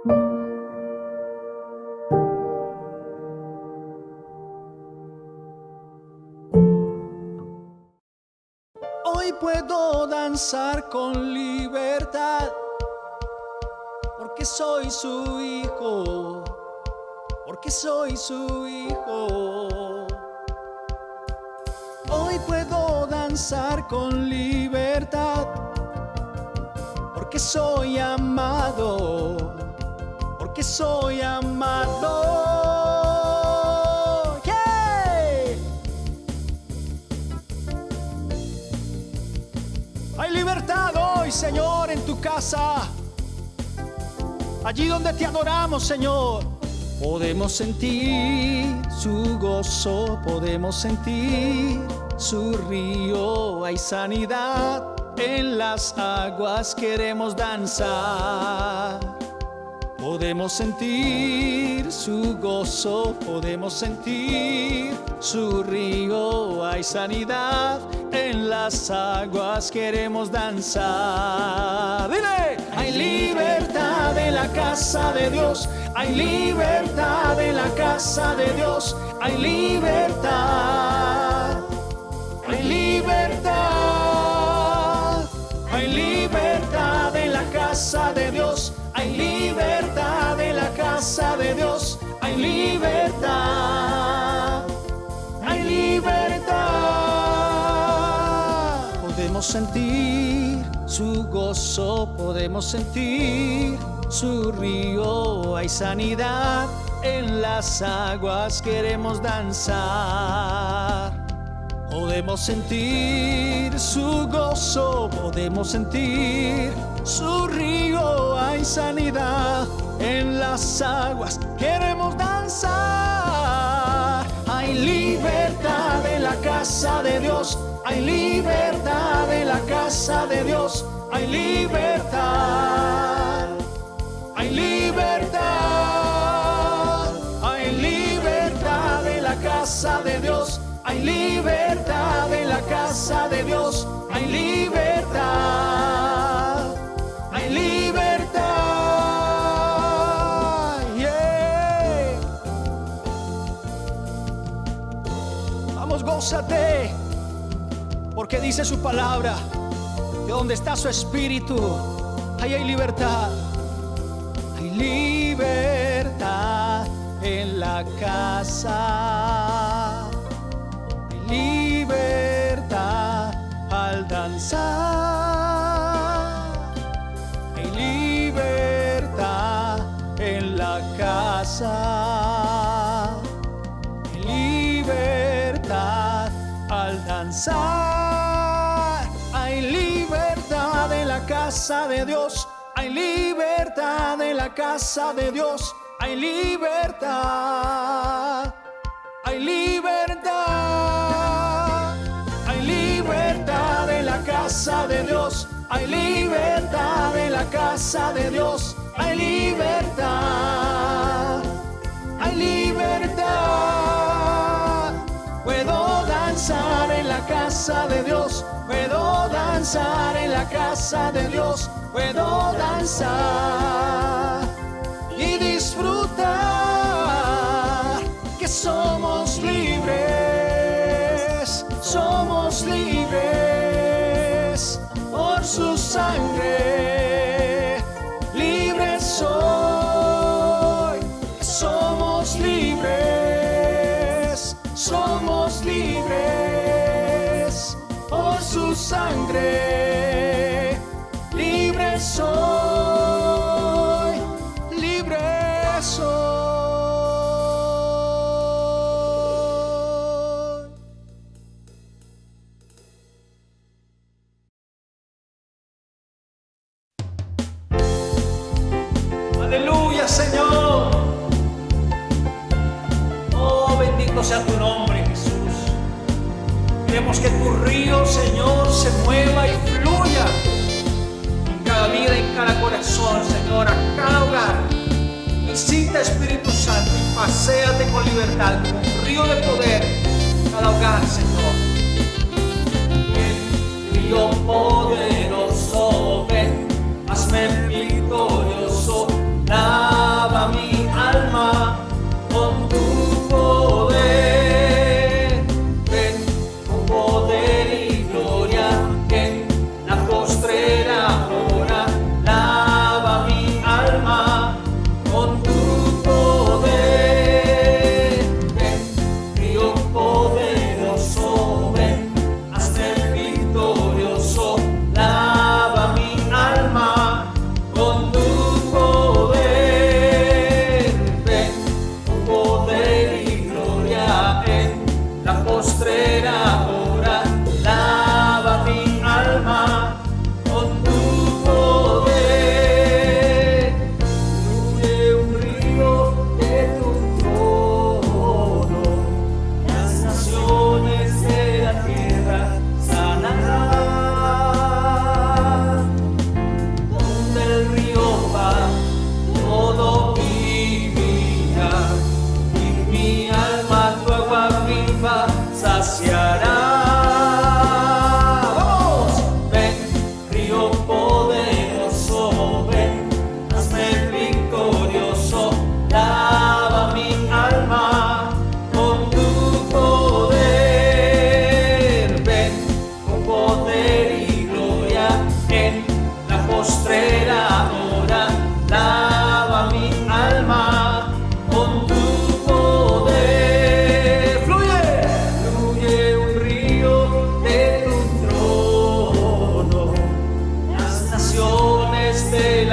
Hoy puedo danzar con libertad, porque soy su hijo, porque soy su hijo. Hoy puedo danzar con libertad, porque soy amado, porque soy amado. Hay libertad hoy, Señor, en tu casa. Allí donde te adoramos, Señor. Podemos sentir su gozo, podemos sentir su río. Hay sanidad en las aguas, queremos danzar. Podemos sentir su gozo, podemos sentir su río. Hay sanidad en las aguas, queremos danzar. ¡Dile! Hay libertad en la casa de Dios. Hay libertad en la casa de Dios. Hay libertad. Hay libertad. Hay libertad en la casa de Dios. Hay libertad en la casa de Dios. Hay libertad. Hay libertad. Podemos sentir su gozo, podemos sentir su río. Hay sanidad en las aguas, queremos danzar. Podemos sentir su gozo, podemos sentir su río. Hay sanidad en las aguas, queremos danzar. Hay libertad en la casa de Dios. Hay libertad en la casa de Dios. Hay libertad. Hay libertad. Hay libertad en la casa de Dios. Hay libertad en la casa de Dios. Hay libertad. Hay libertad. Yeah. Vamos, gózate, porque dice su palabra que donde está su espíritu, ahí hay libertad. Hay libertad en la casa. Libertad al danzar. Hay libertad en la casa. Hay libertad al danzar. Hay libertad en la casa de Dios. Hay libertad en la casa de Dios. Hay libertad. Hay libertad. Hay libertad en la casa de Dios. Hay libertad en la casa de Dios. Hay libertad. Hay libertad. Puedo danzar en la casa de Dios. Puedo danzar en la casa de Dios. Puedo danzar y disfrutar que somos libres. Somos libres por su sangre. Libres soy. Somos libres. Somos libres por su sangre. Libre soy, libre soy. Aleluya, Señor. Oh, bendito sea tu nombre, Jesús. Queremos que tu río, Señor, se mueva y fluya en cada vida, en cada corazón, Señor, a cada hogar. Visita, Espíritu Santo, y paséate con libertad, como un río de poder en cada hogar, Señor. El río poderoso, ven, hazme victorioso.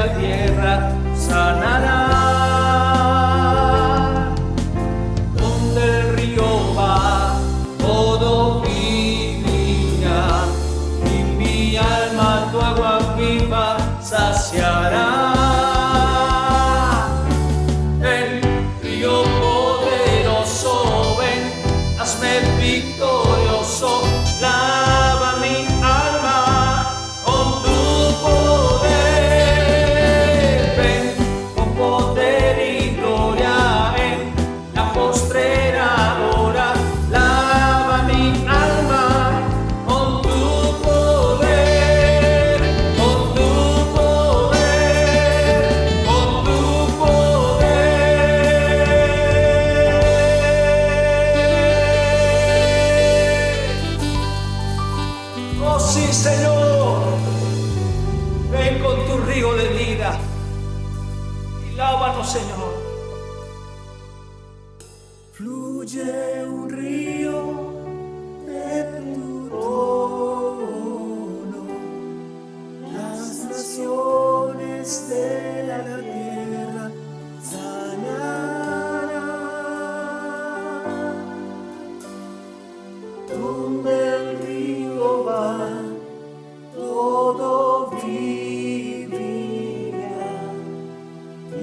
la tierra sanará. Donde el río va, todo vivirá, y mi alma tu agua viva saciará. El río poderoso, ven, hazme victorioso, lava mi alma con tu poder. Ven con poder y gloria en la postrera hora, lava mi alma con tu poder, con tu poder, con tu poder. Oh sí, Señor, ven con tu río de vida y lávanos, Señor. Fluye un río de tu trono, las naciones de la tierra sanarán. Donde el río va, todo vivirá, y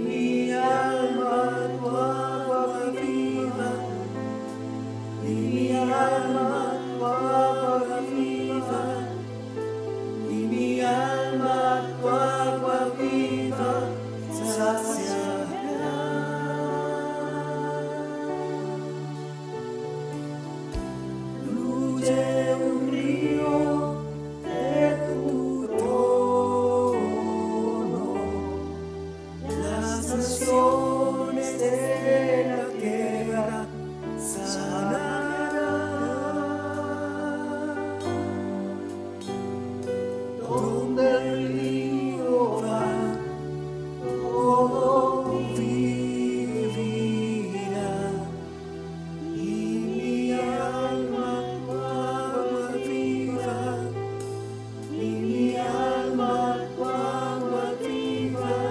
mi alma tu agua viva, y mi alma tu agua viva, y mi alma tu agua viva saciará. Fluye un río de tu trono, las naciones de la tierra sanarán. Donde el río va, todo vivirá, y mi alma tu agua viva, y mi alma tu agua viva,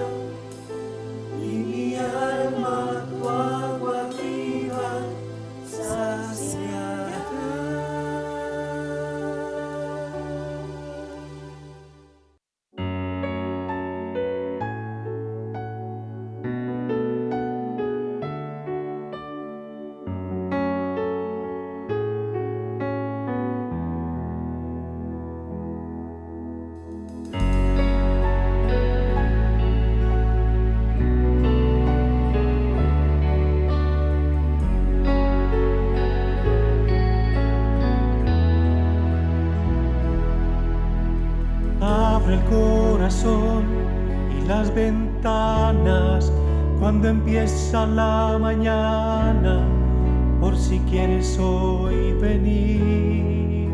y mi alma tu agua viva saciará. Abre el corazón y las ventanas cuando empieza la mañana, por si quieres hoy venir.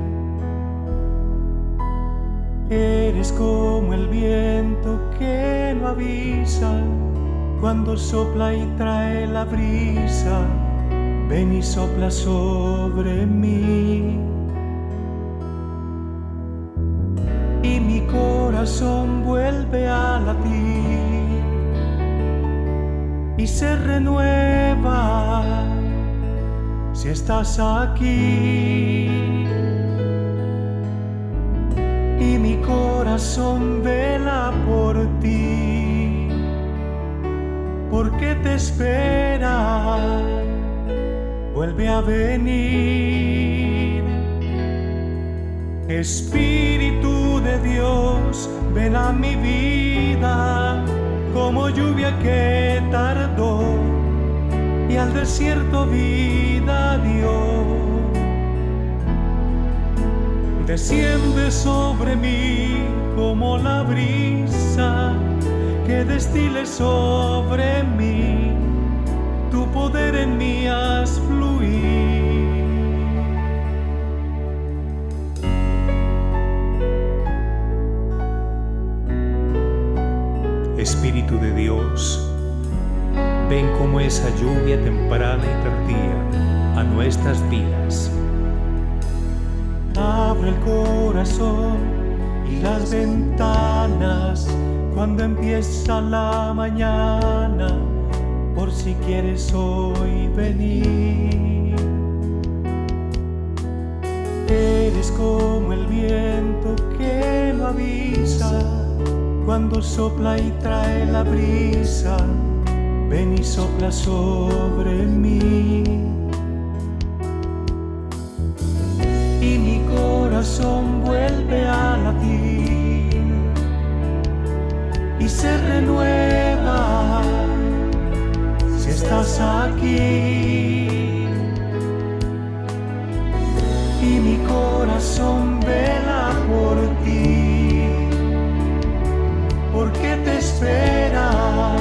Eres como el viento que no avisa cuando sopla y trae la brisa. Ven y sopla sobre mí. Y mi corazón vuelve a latir y se renueva si estás aquí. Y mi corazón vela por ti, porque te espera, vuelve a venir. Espíritu de Dios, ven a mi vida como lluvia que tardó y al desierto vida dio. Desciende sobre mí como la brisa que destile sobre mí, tu poder en mí haz fluir. Espíritu de Dios, ven como esa lluvia temprana y tardía a nuestras vidas. Abre el corazón y las ventanas cuando empieza la mañana, por si quieres hoy venir. Eres como el viento que no avisa, cuando sopla y trae la brisa, ven y sopla sobre mí. Y mi corazón vuelve a latir y se renueva si estás aquí. Y mi corazón vela por ti, porque te espera,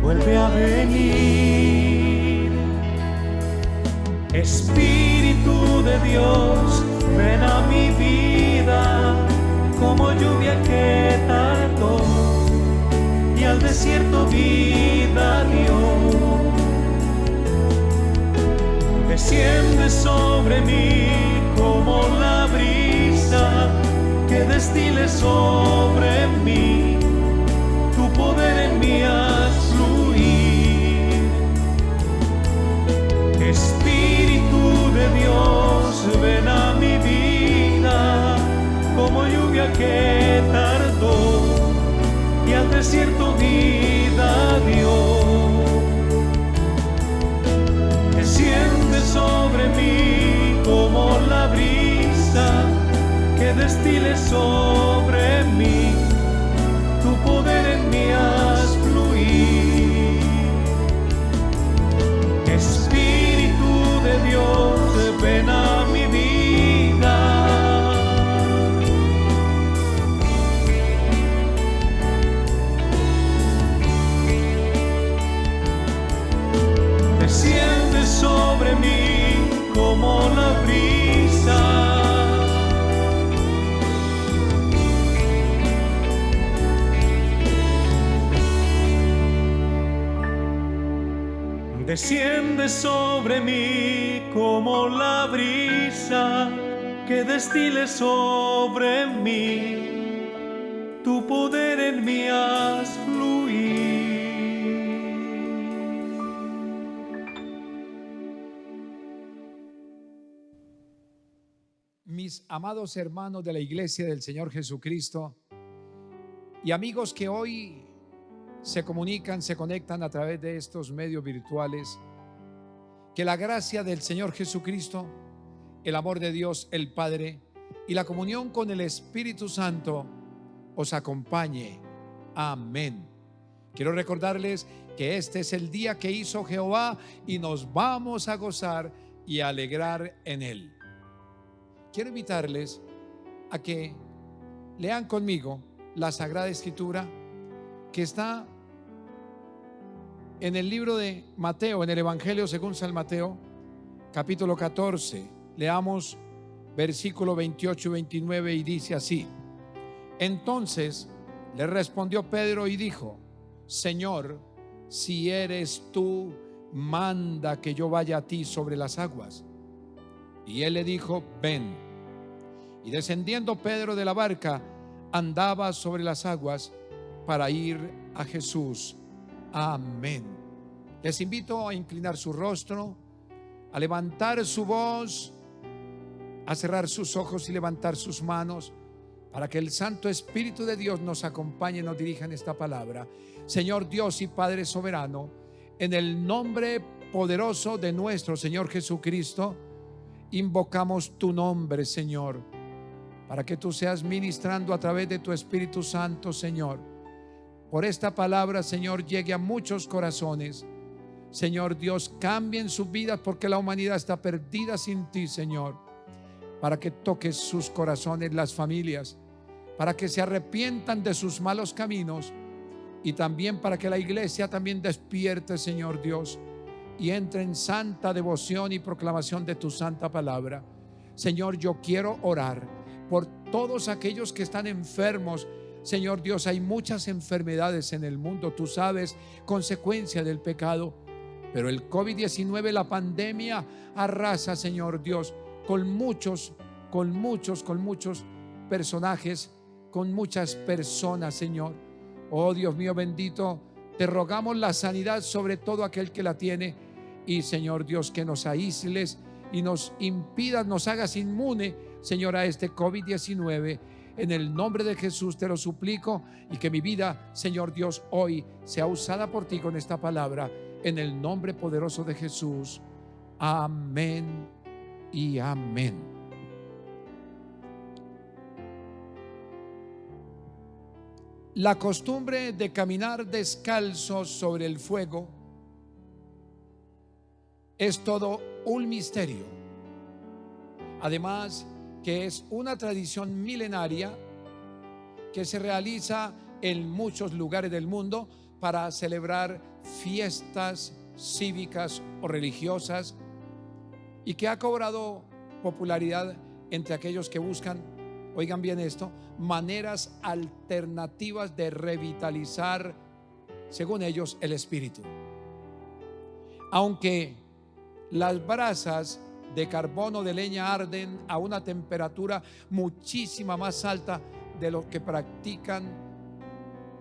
vuelve a venir. Espíritu de Dios, ven a mi vida, como lluvia que tardó y al desierto vida dio. Desciende sobre mí como la brisa, que destile sobre mí, tu poder en mí haz fluir. Espíritu de Dios, ven a mi vida, como lluvia que tardó y al desierto vida dio. Desciende sobre mí como la brisa, que destile sobre mí, tu poder en mí haz fluir. Espíritu de Dios, ven a mi vida. Desciende sobre mí como la brisa. Desciende sobre mí como la brisa, que destile sobre mí, tu poder en mí haz fluir. Mis amados hermanos de la Iglesia del Señor Jesucristo y amigos que hoy se comunican, se conectan a través de estos medios virtuales, que la gracia del Señor Jesucristo, el amor de Dios el Padre y la comunión con el Espíritu Santo os acompañe. Amén. Quiero recordarles que este es el día que hizo Jehová y nos vamos a gozar y a alegrar en él. Quiero invitarles a que lean conmigo la Sagrada Escritura que está en el libro de Mateo, en el Evangelio según San Mateo, capítulo 14. Leamos versículo 28 y 29 y dice así: Entonces le respondió Pedro y dijo: Señor, si eres tú, manda que yo vaya a ti sobre las aguas. Y él le dijo: ven. Y descendiendo Pedro de la barca, andaba sobre las aguas para ir a Jesús. Amén. Les invito a inclinar su rostro, a levantar su voz, a cerrar sus ojos y levantar sus manos, para que el Santo Espíritu de Dios nos acompañe y nos dirija en esta palabra. Señor Dios y Padre soberano, en el nombre poderoso de nuestro Señor Jesucristo, invocamos tu nombre, Señor, para que tú seas ministrando a través de tu Espíritu Santo, Señor. Por esta palabra, Señor, llegue a muchos corazones. Señor Dios, cambien sus vidas, porque la humanidad está perdida sin ti, Señor. Para que toques sus corazones, las familias, para que se arrepientan de sus malos caminos, y también para que la iglesia también despierte, Señor Dios, y entre en santa devoción y proclamación de tu santa palabra. Señor, yo quiero orar por todos aquellos que están enfermos. Señor Dios, hay muchas enfermedades en el mundo, tú sabes, consecuencia del pecado, pero el COVID-19, la pandemia, arrasa, Señor Dios, con muchos personajes con muchas personas, Señor. Oh Dios mío bendito, te rogamos la sanidad sobre todo aquel que la tiene. Y Señor Dios, que nos aísles y nos impidas, nos hagas inmune, Señor, a este COVID-19. En el nombre de Jesús te lo suplico, y que mi vida, Señor Dios, hoy sea usada por ti con esta palabra, en el nombre poderoso de Jesús. Amén y amén. La costumbre de caminar descalzos sobre el fuego es todo un misterio. Además, que es una tradición milenaria que se realiza en muchos lugares del mundo para celebrar fiestas cívicas o religiosas, y que ha cobrado popularidad entre aquellos que buscan, oigan bien esto, maneras alternativas de revitalizar, según ellos, el espíritu. Aunque las brasas de carbón o de leña arden a una temperatura muchísima más alta de lo que practican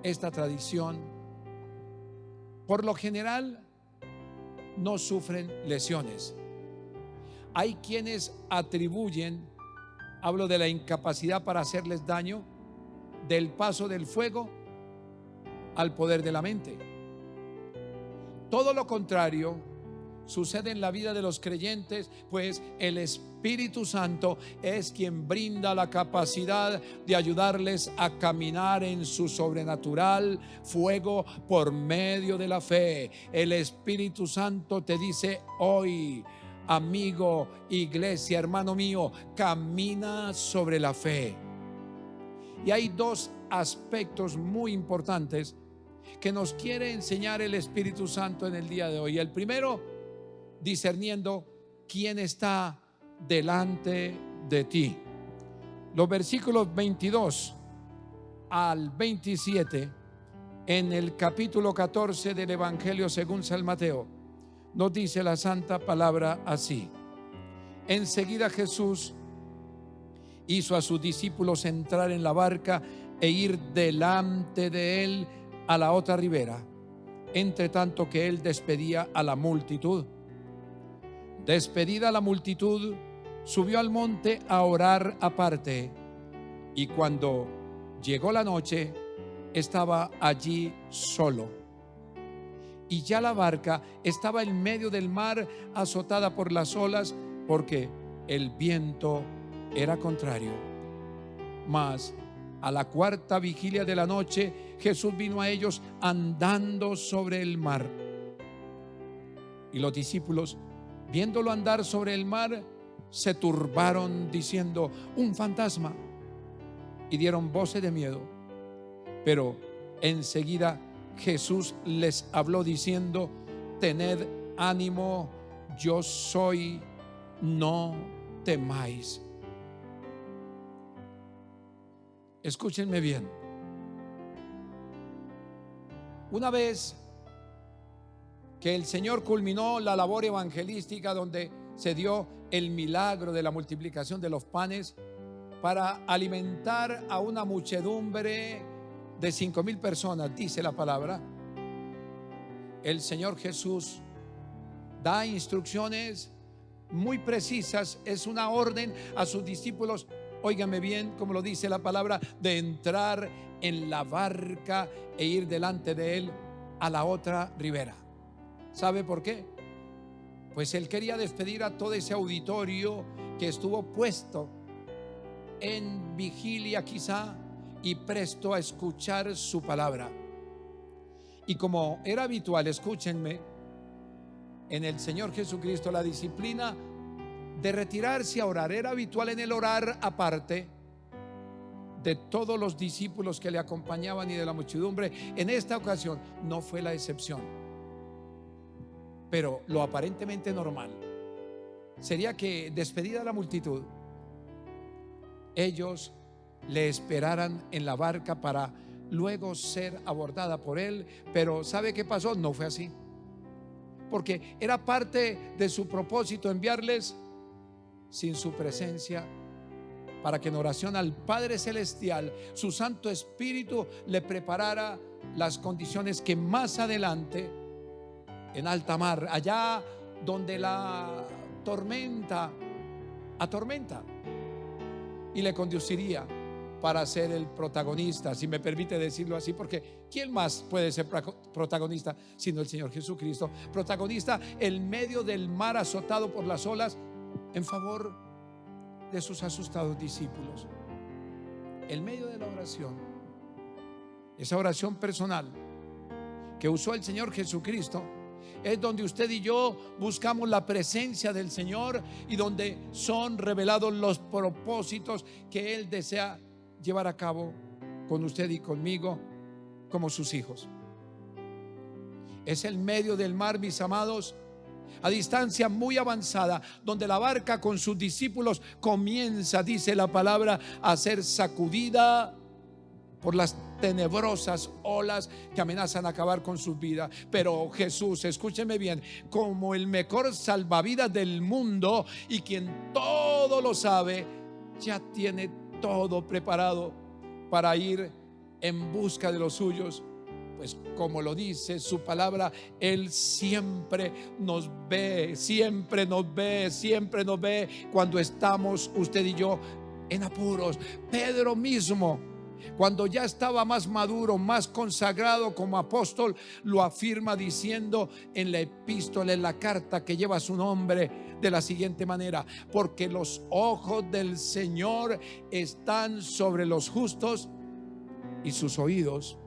esta tradición, por lo general no sufren lesiones. Hay quienes atribuyen, hablo de la incapacidad para hacerles daño, del paso del fuego al poder de la mente. Todo lo contrario sucede en la vida de los creyentes, pues el Espíritu Santo es quien brinda la capacidad de ayudarles a caminar en su sobrenatural fuego por medio de la fe. El Espíritu Santo te dice hoy: amigo, iglesia, hermano mío, camina sobre la fe. Y hay dos aspectos muy importantes que nos quiere enseñar el Espíritu Santo en el día de hoy. El primero, discerniendo quién está delante de ti. Los versículos 22 al 27 en el capítulo 14 del Evangelio según San Mateo, nos dice la santa palabra así: enseguida Jesús hizo a sus discípulos entrar en la barca e ir delante de él a la otra ribera, entre tanto que él despedía a la multitud. Despedida la multitud, subió al monte a orar aparte, y cuando llegó la noche, estaba allí solo. Y ya la barca estaba en medio del mar, azotada por las olas, porque el viento era contrario. Mas a la cuarta vigilia de la noche, Jesús vino a ellos andando sobre el mar. Y los discípulos, viéndolo andar sobre el mar, se turbaron diciendo: un fantasma, y dieron voces de miedo. Pero enseguida Jesús les habló diciendo: tened ánimo, yo soy, no temáis. Escúchenme bien. Una vez que el Señor culminó la labor evangelística, donde se dio el milagro de la multiplicación de los panes para alimentar a una muchedumbre de 5,000 personas, dice la palabra, el Señor Jesús da instrucciones muy precisas, es una orden a sus discípulos, óigame bien, como lo dice la palabra, de entrar en la barca e ir delante de él a la otra ribera. ¿Sabe por qué? Pues él quería despedir a todo ese auditorio que estuvo puesto en vigilia quizá y presto a escuchar su palabra. Y como era habitual, escúchenme, en el Señor Jesucristo la disciplina de retirarse a orar era habitual en el orar aparte de todos los discípulos que le acompañaban y de la muchedumbre. En esta ocasión no fue la excepción. Pero lo aparentemente normal sería que, despedida la multitud, ellos le esperaran en la barca para luego ser abordada por él. Pero ¿sabe qué pasó? No fue así, porque era parte de su propósito enviarles. Sin su presencia para que en oración al Padre Celestial su Santo Espíritu le preparara las condiciones que más adelante, en alta mar, allá donde la tormenta atormenta, y le conduciría para ser el protagonista, si me permite decirlo así, porque ¿quién más puede ser protagonista sino el Señor Jesucristo? Protagonista en medio del mar azotado por las olas en favor de sus asustados discípulos. En medio de la oración, esa oración personal que usó el Señor Jesucristo, es donde usted y yo buscamos la presencia del Señor y donde son revelados los propósitos que Él desea llevar a cabo con usted y conmigo como sus hijos. Es el medio del mar, mis amados, a distancia muy avanzada, donde la barca con sus discípulos comienza, dice la palabra, a ser sacudida por las tenebrosas olas que amenazan acabar con su vida. Pero Jesús, escúcheme bien, como el mejor salvavidas del mundo y quien todo lo sabe, ya tiene todo preparado para ir en busca de los suyos. Pues como lo dice su palabra, Él siempre nos ve, siempre nos ve, siempre nos ve cuando estamos usted y yo en apuros. Pedro mismo, cuando ya estaba más maduro, más consagrado como apóstol, lo afirma diciendo en la epístola, en la carta que lleva su nombre, de la siguiente manera: porque los ojos del Señor están sobre los justos y sus oídos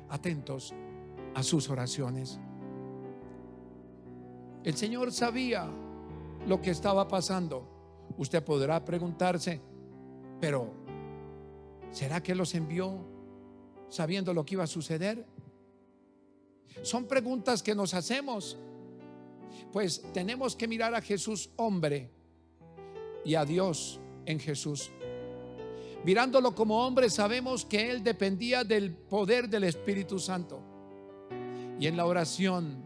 atentos a sus oraciones. El Señor sabía lo que estaba pasando. Usted podrá preguntarse, pero ¿será que los envió sabiendo lo que iba a suceder? Son preguntas que nos hacemos, pues tenemos que mirar a Jesús hombre y a Dios en Jesús. Mirándolo como hombre, sabemos que Él dependía del poder del Espíritu Santo. Y en la oración,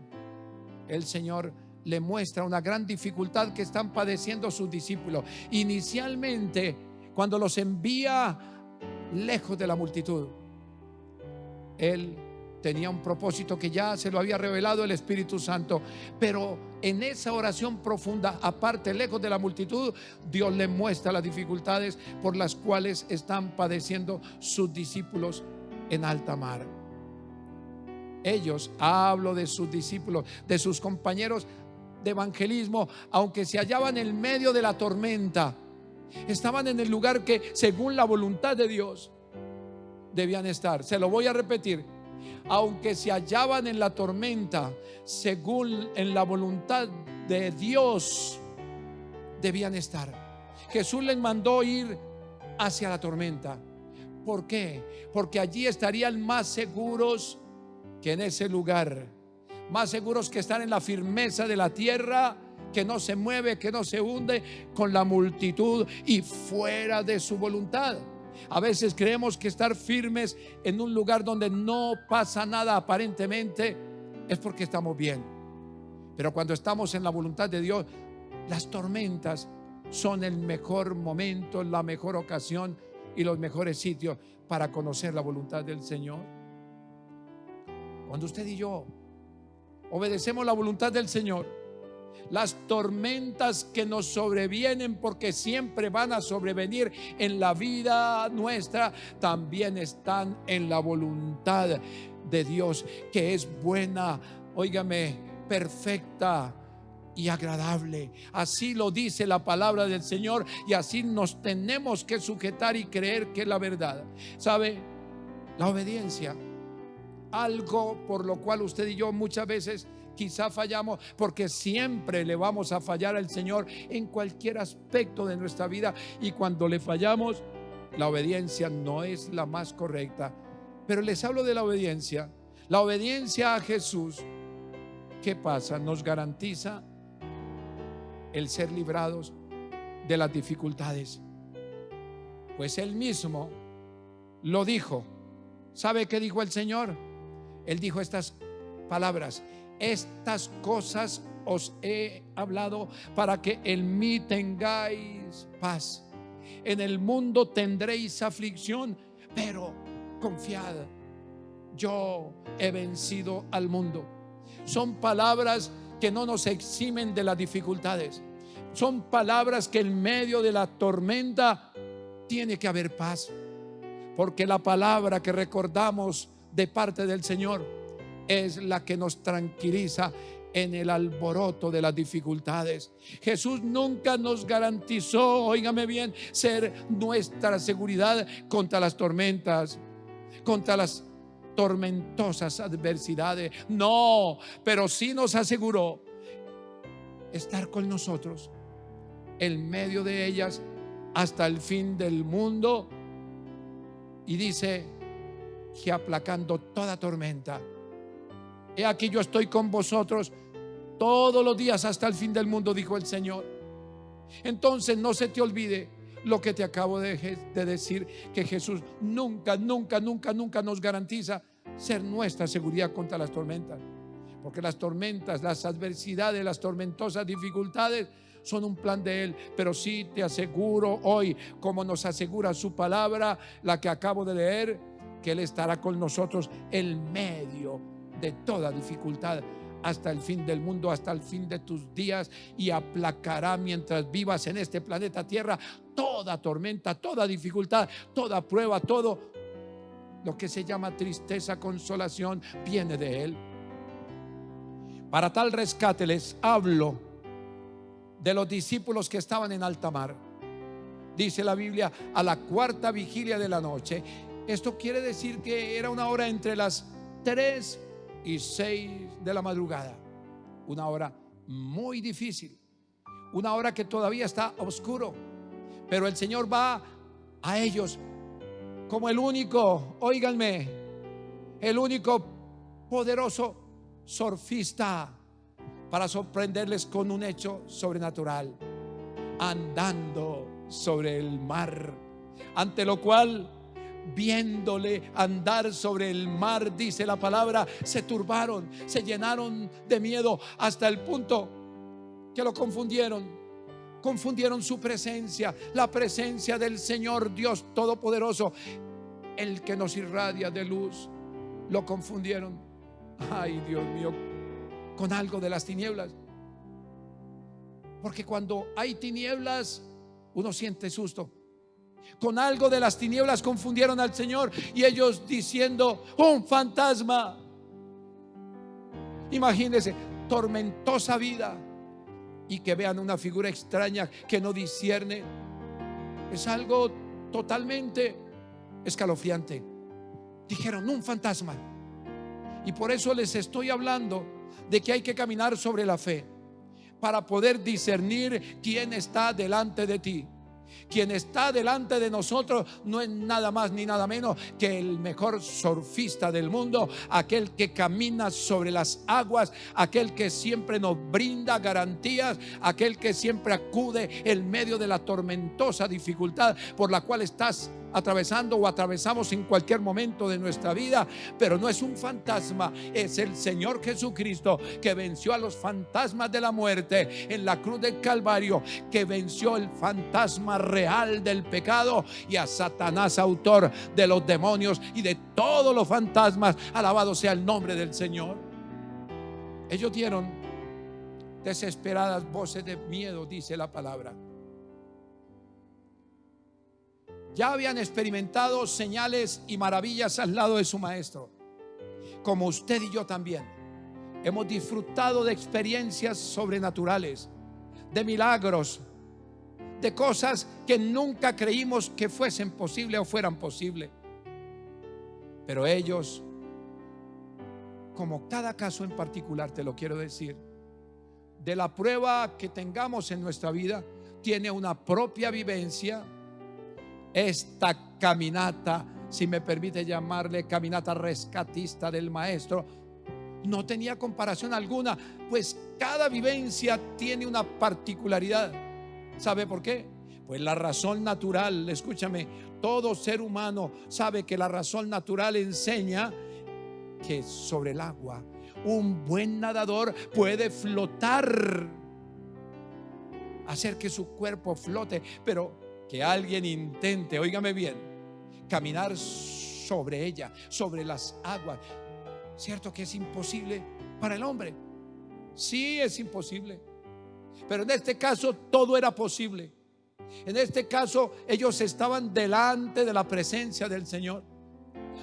el Señor le muestra una gran dificultad que están padeciendo sus discípulos. Inicialmente, cuando los envía lejos de la multitud, Él tenía un propósito que ya se lo había revelado el Espíritu Santo. Pero en esa oración profunda, aparte, lejos de la multitud, Dios le muestra las dificultades por las cuales están padeciendo sus discípulos en alta mar. Ellos, hablo de sus discípulos, de sus compañeros de evangelismo, aunque se hallaban en medio de la tormenta, estaban en el lugar que según la voluntad de Dios debían estar. Se lo voy a repetir: aunque se hallaban en la tormenta, según en la voluntad de Dios debían estar. Jesús les mandó ir hacia la tormenta. ¿Por qué? Porque allí estarían más seguros que en ese lugar, más seguros que estar en la firmeza de la tierra, que no se mueve, que no se hunde con la multitud y fuera de su voluntad. A veces creemos que estar firmes en un lugar donde no pasa nada aparentemente es porque estamos bien. Pero cuando estamos en la voluntad de Dios, las tormentas son el mejor momento, la mejor ocasión y los mejores sitios para conocer la voluntad del Señor. Cuando usted y yo obedecemos la voluntad del Señor, las tormentas que nos sobrevienen, porque siempre van a sobrevenir en la vida nuestra, también están en la voluntad de Dios, que es buena, óigame, perfecta y agradable. Así lo dice la palabra del Señor, y así nos tenemos que sujetar y creer que es la verdad. ¿Sabe? La obediencia, algo por lo cual usted y yo muchas veces quizá fallamos, porque siempre le vamos a fallar al Señor en cualquier aspecto de nuestra vida, y cuando le fallamos, la obediencia no es la más correcta. Pero les hablo de la obediencia a Jesús. ¿Qué pasa? Nos garantiza el ser librados de las dificultades, pues Él mismo lo dijo. ¿Sabe qué dijo el Señor? Él dijo estas palabras: estas cosas os he hablado para que en mí tengáis tendréis paz. En el mundo tendréis aflicción, pero confiad, yo he vencido al mundo. Son palabras que no nos eximen de las dificultades. Son palabras que en medio de la tormenta tiene que haber paz, porque la palabra que recordamos de parte del Señor es la que nos tranquiliza en el alboroto de las dificultades. Jesús nunca nos garantizó, óigame bien, ser nuestra seguridad contra las tormentas, contra las tormentosas adversidades. No, pero sí nos aseguró estar con nosotros en medio de ellas hasta el fin del mundo. Y dice que aplacando toda tormenta, he aquí yo estoy con vosotros todos los días hasta el fin del mundo, dijo el Señor. Entonces no se te olvide lo que te acabo de decir, que Jesús nunca nos garantiza ser nuestra seguridad contra las tormentas, porque las tormentas, las adversidades, las tormentosas dificultades son un plan de Él. Pero sí te aseguro hoy, como nos asegura su palabra, la que acabo de leer, que Él estará con nosotros en medio de toda dificultad hasta el fin del mundo, hasta el fin de tus días, y aplacará mientras vivas en este planeta Tierra toda tormenta, toda dificultad, toda prueba, todo lo que se llama tristeza, consolación, viene de Él. Para tal rescate les hablo de los discípulos que estaban en alta mar. Dice la Biblia, a la cuarta vigilia de la noche. Esto quiere decir que era una hora entre las 3 y 6 de la madrugada. Una hora muy difícil, una hora que todavía está oscuro, pero el Señor va a ellos como el único, óiganme, el único poderoso surfista para sorprenderles con un hecho sobrenatural, andando sobre el mar, ante lo cual, viéndole andar sobre el mar, dice la palabra, se turbaron, se llenaron de miedo hasta el punto que lo confundieron su presencia, la presencia del Señor Dios Todopoderoso, el que nos irradia de luz. Lo confundieron, ay Dios mío, con algo de las tinieblas, porque cuando hay tinieblas uno siente susto. Con algo de las tinieblas confundieron al Señor, y ellos diciendo, un fantasma. Imagínense, tormentosa vida, y que vean una figura extraña que no discierne. Es algo totalmente escalofriante. Dijeron, un fantasma. Y por eso les estoy hablando de que hay que caminar sobre la fe para poder discernir quién está delante de ti. Quien está delante de nosotros no es nada más ni nada menos que el mejor surfista del mundo, aquel que camina sobre las aguas, aquel que siempre nos brinda garantías, aquel que siempre acude en medio de la tormentosa dificultad por la cual estás atravesando o atravesamos en cualquier momento de nuestra vida. Pero no es un fantasma, es el Señor Jesucristo, que venció a los fantasmas de la muerte en la cruz del Calvario, que venció el fantasma real del pecado y a Satanás, autor de los demonios y de todos los fantasmas. Alabado sea el nombre del Señor. Ellos dieron desesperadas voces de miedo, dice la palabra. Ya habían experimentado señales y maravillas al lado de su maestro, como usted y yo también. Hemos disfrutado de experiencias sobrenaturales, de milagros, de cosas que nunca creímos que fuesen posibles o fueran posibles. Pero ellos, como cada caso en particular, te lo quiero decir, de la prueba que tengamos en nuestra vida, tiene una propia vivencia. Esta caminata, si me permite llamarle caminata rescatista del maestro, no tenía comparación alguna, pues cada vivencia tiene una particularidad. ¿Sabe por qué? Pues la razón natural, escúchame, todo ser humano sabe que la razón natural enseña que sobre el agua un buen nadador puede flotar hacer que su cuerpo flote, pero que alguien intente, óigame bien, caminar sobre ella, sobre las aguas. ¿Cierto que es imposible para el hombre? Sí, es imposible. Pero en este caso todo era posible. En este caso ellos estaban delante de la presencia del Señor.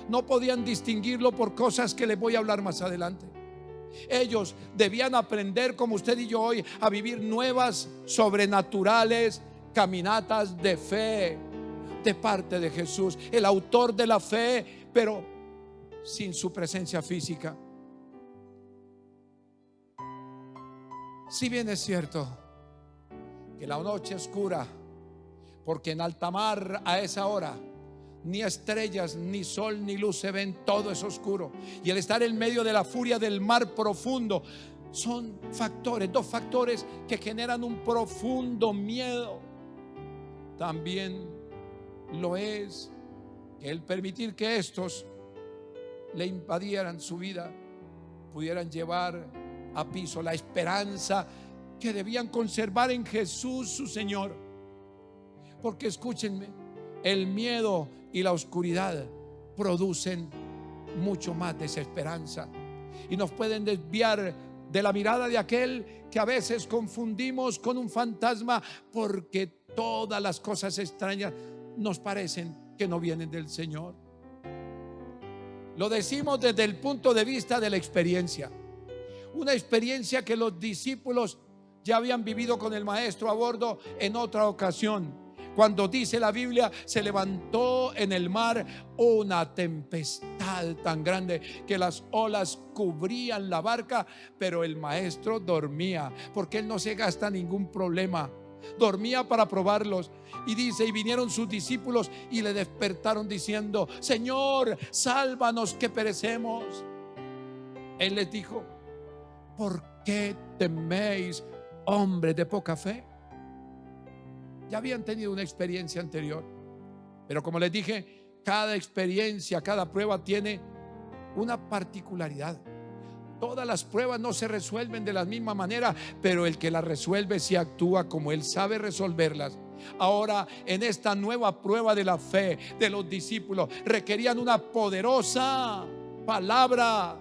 No podían distinguirlo por cosas que les voy a hablar más adelante. Ellos debían aprender, como usted y yo hoy, a vivir nuevas, sobrenaturales caminatas de fe de parte de Jesús, el autor de la fe, pero sin su presencia física. Si bien es cierto que la noche oscura, porque en alta mar a esa hora ni estrellas, ni sol, ni luz se ven, todo es oscuro, y el estar en medio de la furia del mar profundo son factores, dos factores que generan un profundo miedo. También lo es el permitir que estos le invadieran su vida, pudieran llevar a piso la esperanza que debían conservar en Jesús su Señor. Porque escúchenme, el miedo y la oscuridad producen mucho más desesperanza y nos pueden desviar de la mirada de aquel que a veces confundimos con un fantasma, porque todas las cosas extrañas nos parecen que no vienen del Señor. Lo decimos desde el punto de vista de la experiencia, una experiencia que los discípulos ya habían vivido con el Maestro a bordo en otra ocasión. Cuando dice la Biblia, se levantó en el mar una tempestad tan grande que las olas cubrían la barca, pero el Maestro dormía, porque Él no se gasta ningún problema. Dormía para probarlos. Y dice, y vinieron sus discípulos y le despertaron diciendo: Señor, sálvanos que perecemos. Él les dijo: ¿por qué teméis, hombres de poca fe? Ya habían tenido una experiencia anterior, pero como les dije, cada experiencia, cada prueba tiene una particularidad. Todas las pruebas no se resuelven de la misma manera, pero el que las resuelve sí actúa como Él sabe resolverlas. Ahora, en esta nueva prueba de la fe de los discípulos, requerían una poderosa palabra,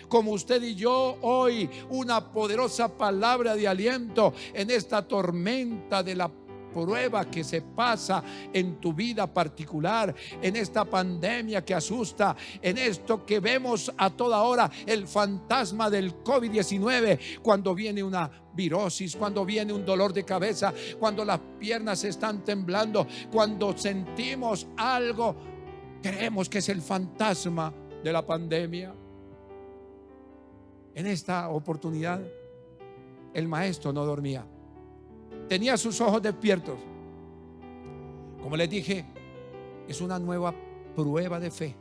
como usted y yo hoy, una poderosa palabra de aliento en esta tormenta de la prueba que se pasa en tu vida particular, en esta pandemia que asusta, en esto que vemos a toda hora, el fantasma del COVID-19, cuando viene una virosis, cuando viene un dolor de cabeza, cuando las piernas están temblando, cuando sentimos algo, creemos que es el fantasma de la pandemia. En esta oportunidad, el Maestro no dormía. Tenía sus ojos despiertos. Como les dije, es una nueva prueba de fe.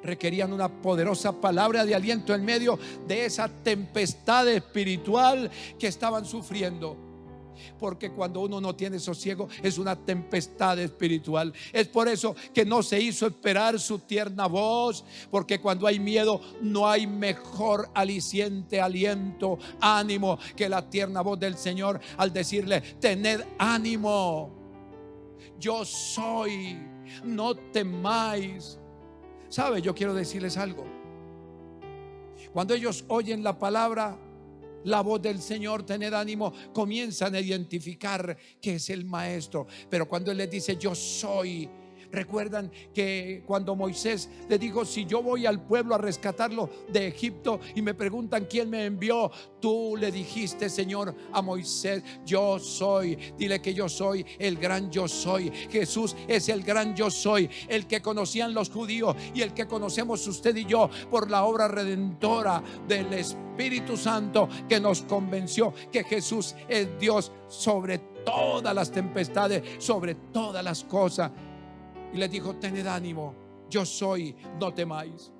Requerían una poderosa palabra de aliento en medio de esa tempestad espiritual que estaban sufriendo. Porque cuando uno no tiene sosiego, es una tempestad espiritual. Es por eso que no se hizo esperar su tierna voz, porque cuando hay miedo no hay mejor aliciente, aliento, ánimo que la tierna voz del Señor al decirle: tened ánimo, yo soy, no temáis. ¿Sabe? Yo quiero decirles algo. Cuando ellos oyen la palabra, la voz del Señor, tened ánimo, comienzan a identificar que es el Maestro. Pero cuando Él les dice: yo soy, recuerdan que cuando Moisés le dijo: si yo voy al pueblo a rescatarlo de Egipto y me preguntan quién me envió, tú le dijiste, Señor, a Moisés: yo soy. Dile que yo soy el gran yo soy. Jesús es el gran yo soy, el que conocían los judíos y el que conocemos usted y yo por la obra redentora del Espíritu Santo, que nos convenció que Jesús es Dios sobre todas las tempestades, sobre todas las cosas. Y les dijo: tened ánimo, yo soy, no temáis.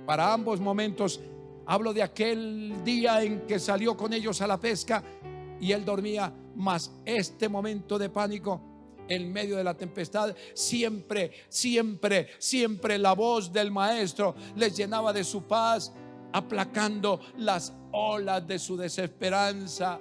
Para ambos momentos hablo de aquel día en que salió con ellos a la pesca y él dormía, mas este momento de pánico en medio de la tempestad, siempre, siempre, siempre la voz del Maestro les llenaba de su paz, aplacando las olas de su desesperanza.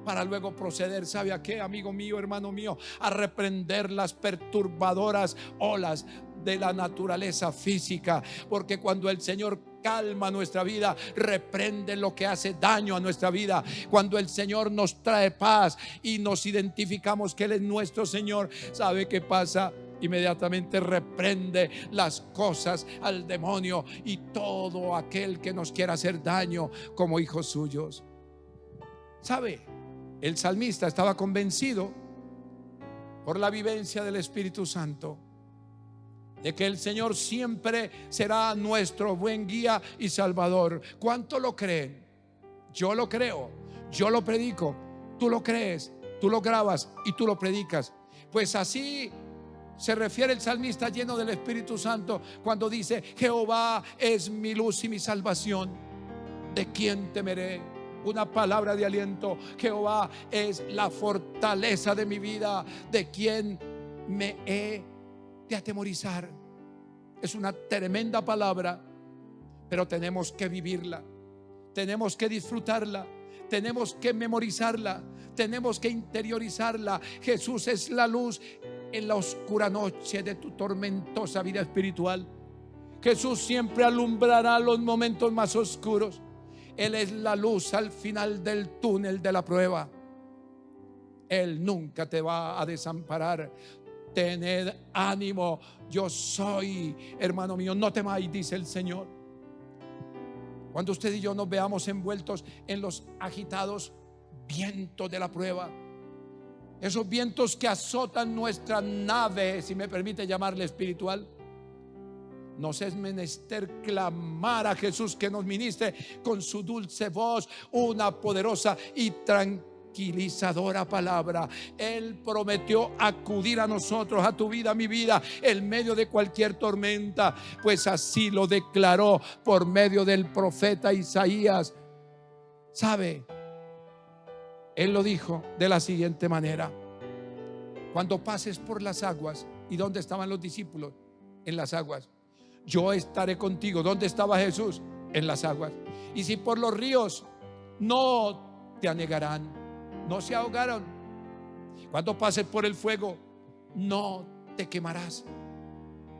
para luego proceder, ¿sabe a qué, amigo mío, hermano mío? A reprender las perturbadoras olas de la naturaleza física, porque cuando el Señor calma nuestra vida, reprende lo que hace daño a nuestra vida. Cuando el Señor nos trae paz y nos identificamos que Él es nuestro Señor, ¿sabe qué pasa? Inmediatamente reprende las cosas al demonio y todo aquel que nos quiera hacer daño como hijos suyos. ¿Sabe? El salmista estaba convencido por la vivencia del Espíritu Santo de que el Señor siempre será nuestro buen guía y salvador. ¿Cuánto lo creen? Yo lo creo, yo lo predico, tú lo crees, tú lo grabas y tú lo predicas. Pues así se refiere el salmista lleno del Espíritu Santo cuando dice: Jehová es mi luz y mi salvación, ¿de quién temeré? Una palabra de aliento: Jehová es la fortaleza de mi vida, ¿de quién me he de atemorizar? Es una tremenda palabra, pero tenemos que vivirla, tenemos que disfrutarla, tenemos que memorizarla, tenemos que interiorizarla. Jesús es la luz en la oscura noche de tu tormentosa vida espiritual. Jesús siempre alumbrará los momentos más oscuros. Él es la luz al final del túnel de la prueba. Él nunca te va a desamparar. Tened ánimo, yo soy, hermano mío, no temáis, dice el Señor. Cuando usted y yo nos veamos envueltos en los agitados vientos de la prueba, esos vientos que azotan nuestra nave, si me permite llamarle espiritual, nos es menester clamar a Jesús que nos ministre con su dulce voz una poderosa y tranquilizadora palabra. Él prometió acudir a nosotros, a tu vida, a mi vida, en medio de cualquier tormenta, pues así lo declaró por medio del profeta Isaías. ¿Sabe? Él lo dijo de la siguiente manera: cuando pases por las aguas. ¿Y dónde estaban los discípulos? En las aguas. Yo estaré contigo. ¿Dónde estaba Jesús? En las aguas. Y si por los ríos, no te anegarán, no se ahogaron. Cuando pases por el fuego, no te quemarás.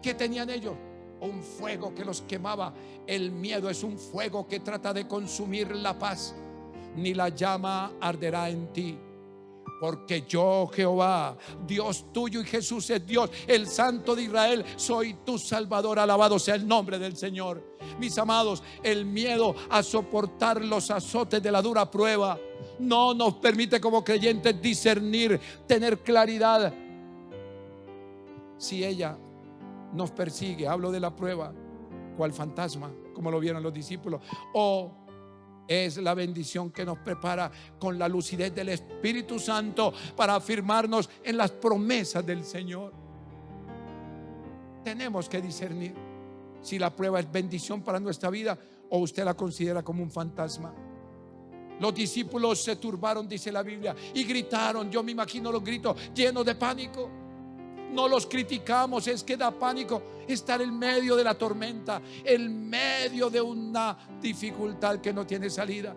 ¿Qué tenían ellos? Un fuego que los quemaba. El miedo es un fuego que trata de consumir la paz. Ni la llama arderá en ti, porque yo, Jehová, Dios tuyo, y Jesús es Dios, el Santo de Israel, soy tu Salvador. Alabado sea el nombre del Señor. Mis amados, el miedo a soportar los azotes de la dura prueba no nos permite como creyentes discernir, tener claridad. Si ella nos persigue, hablo de la prueba, cual fantasma, como lo vieron los discípulos, o es la bendición que nos prepara con la lucidez del Espíritu Santo para afirmarnos en las promesas del Señor. Tenemos que discernir si la prueba es bendición para nuestra vida o usted la considera como un fantasma. Los discípulos se turbaron, dice la Biblia, y gritaron. Yo me imagino los gritos llenos de pánico. No los criticamos, es que da pánico estar en medio de la tormenta, en medio de una dificultad que no tiene salida.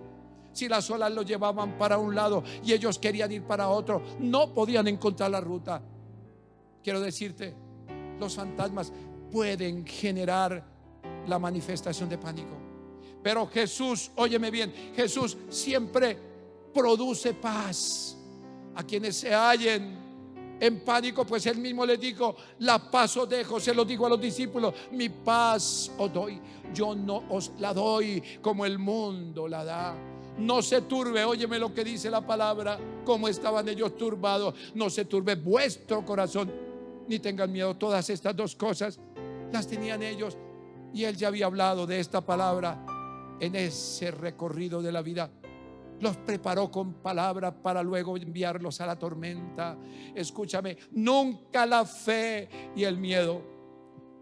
Si las olas los llevaban para un lado y ellos querían ir para otro, no podían encontrar la ruta. Quiero decirte, los fantasmas pueden generar la manifestación de pánico, pero Jesús, óyeme bien, Jesús siempre produce paz a quienes se hallen en pánico. Pues él mismo les dijo: la paz os dejo. Se lo dijo a los discípulos: mi paz os doy, yo no os la doy como el mundo la da. No se turbe, óyeme lo que dice la palabra, cómo estaban ellos turbados. No se turbe vuestro corazón, ni tengan miedo. Todas estas dos cosas las tenían ellos, y él ya había hablado de esta palabra en ese recorrido de la vida. Los preparó con palabra para luego enviarlos a la tormenta. Escúchame, nunca la fe y el miedo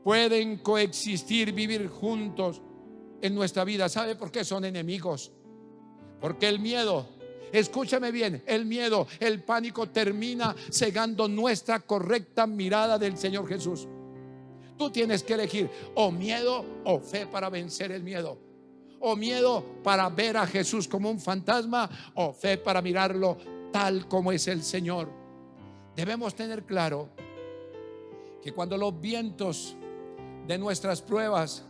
pueden coexistir, vivir juntos en nuestra vida. ¿Sabe por qué son enemigos? Porque el miedo, escúchame bien, el miedo, el pánico termina cegando nuestra correcta mirada del Señor Jesús. Tú tienes que elegir o miedo o fe para vencer el miedo. O miedo para ver a Jesús como un fantasma, o fe para mirarlo tal como es el Señor. Debemos tener claro que cuando los vientos de nuestras pruebas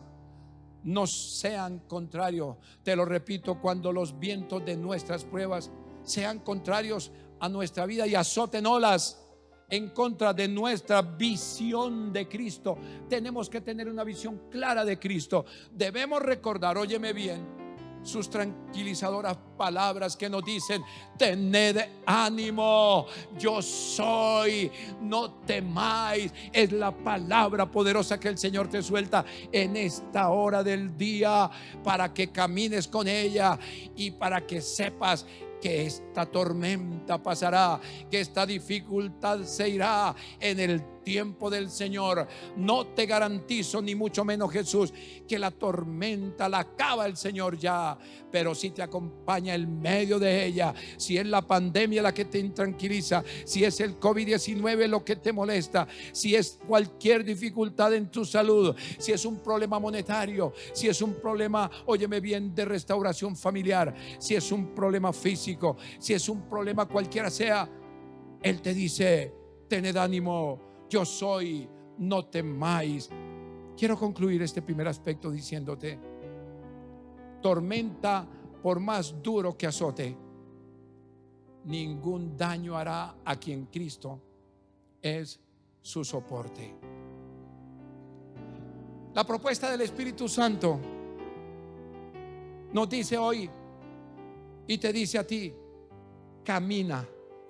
nos sean contrarios, te lo repito, cuando los vientos de nuestras pruebas sean contrarios a nuestra vida y azoten olas en contra de nuestra visión de Cristo, tenemos que tener una visión clara de Cristo. Debemos recordar, óyeme bien, sus tranquilizadoras palabras que nos dicen: tened ánimo, yo soy, no temáis. Es la palabra poderosa que el Señor te suelta en esta hora del día, para que camines con ella y para que sepas que esta tormenta pasará, que esta dificultad se irá en el tiempo del Señor. No te garantizo, ni mucho menos Jesús, que la tormenta la acaba el Señor ya, pero si te acompaña en medio de ella, si es la pandemia la que te intranquiliza, si es el COVID-19 lo que te molesta, si es cualquier dificultad en tu salud, si es un problema monetario, si es un problema, óyeme bien, de restauración familiar, si es un problema físico, si es un problema cualquiera sea, Él te dice: tened ánimo, yo soy, no temáis. Quiero concluir este primer aspecto diciéndote: tormenta, por más duro que azote, ningún daño hará a quien Cristo es su soporte. La propuesta del Espíritu Santo nos dice hoy y te dice a ti: camina,